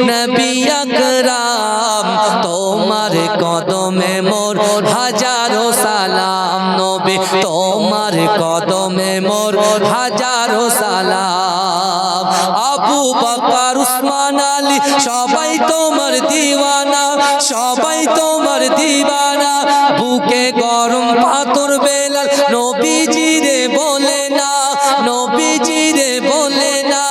নবী আকরাম তোমার কদমে মোর হাজারো সালাম নবী তোমার কদমে মোর হাজারো সালাম আবু বকর উসমান আলী সবাই তোমার দিওয়ানা সবাই তোমার দিওয়ানা বুকে গরম পাথর বেলাল নবীজি রে বলে না নবীজি রে বলে না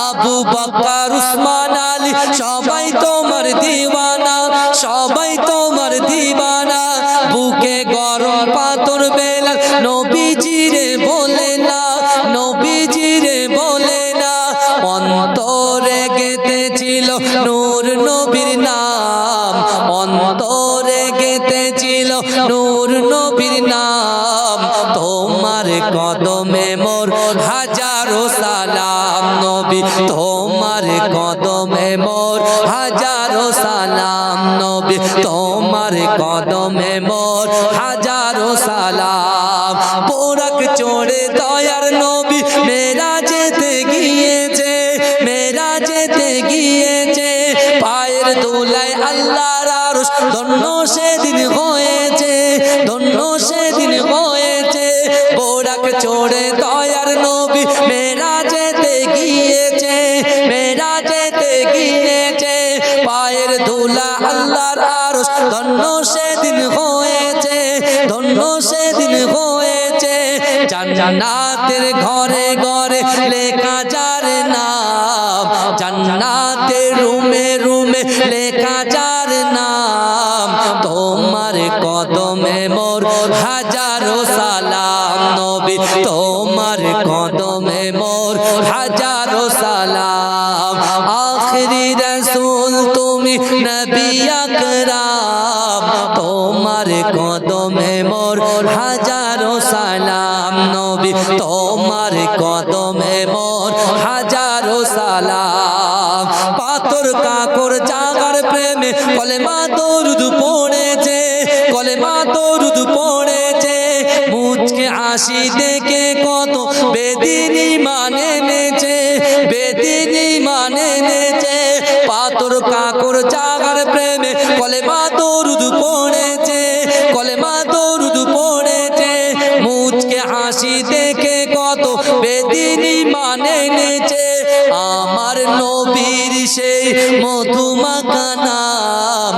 আবু বকর উসমান আলী সবাই তোমার দিওয়ানা সবাই তোমার দিওয়ানা বুকে গরম পাথর বেলাল নবীজি রে বলে না নবীজি রে বলে না অন্তরে গেঁথেছিল নূর নবীর নাম অন্তরে গেঁথেছিল নূর নবীর নাম তোমার কদমে মোর হাজারো সালাম নবী তোমার কদমে মোর হাজারো সালাম নবী তোমার কদমে মোর হাজারো সালাম পোরাক চড়ে দয়ার নবী মেরাজেতে গিয়েছে মেরাজেতে গিয়েছে পায়ের ধুলায় আল্লাহর আরশ ধন্য সেদিন হয়েছে ধন্য সেদিন হয়েছে পোরাক চড়ে দয়ার নবী মেরাজেতে গিয়েছে মেরাজেতে গিয়েছে পায়ের ধুলা আল্লাহর আরশ ধন্য সেদিন হয়েছে ধন্য সেদিন হয়েছে জান্নাতের ঘরে ঘরে লেখা যার নাম জান্নাতের রুমে রুমে লেখা যার নাম তোমার কদমে মোর হাজারো সালাম নবী তোমার কদমে মোর হাজারো সালাম আখরি রাসূল তুমি নবী আকরাম তোমার কদমে মোর হাজারো সালাম নবী তোমার কদমে মোর হাজারো সালাম পাথর কাকর জাগার প্রেমে কলেমা দরুদ পড়েছে কলেমা দরুদ পড়েছে মুচকে হাসি দেখে কত বেদিনী মানে নেছে বেদিনী মানে নেছে পাথর কাকর জাগার প্রেমে কলেমা দরুদ পড়েছে কলেমা দরুদ পড়েছে মুচকে হাসি দেখে কত বেদিনী মানে নেছে আমার নবীর সেই মধুমাখা নাম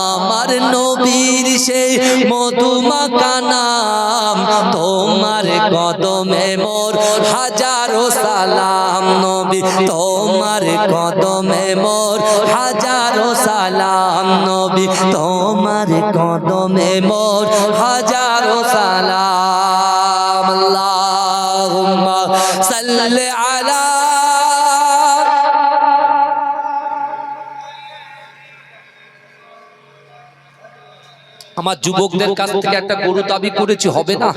আমার নবীর সেই মধুমাখা নাম তোমার কদমে মোর হাজারো সালাম নবী তোমার কদমে মোর হাজারো সালাম নবী তোমার কদমে মোর হাজারো সালাম আল্লাহুম্মা সাল্লি আলা আমার যুবকদের কাছ থেকে একটা গরু দাবি করেছি হবে না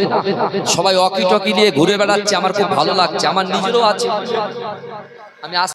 সবাই ওয়াকি টকি নিয়ে ঘুরে বেড়াচ্ছে আমার খুব ভালো লাগছে আমার নিজেরও আছে আমি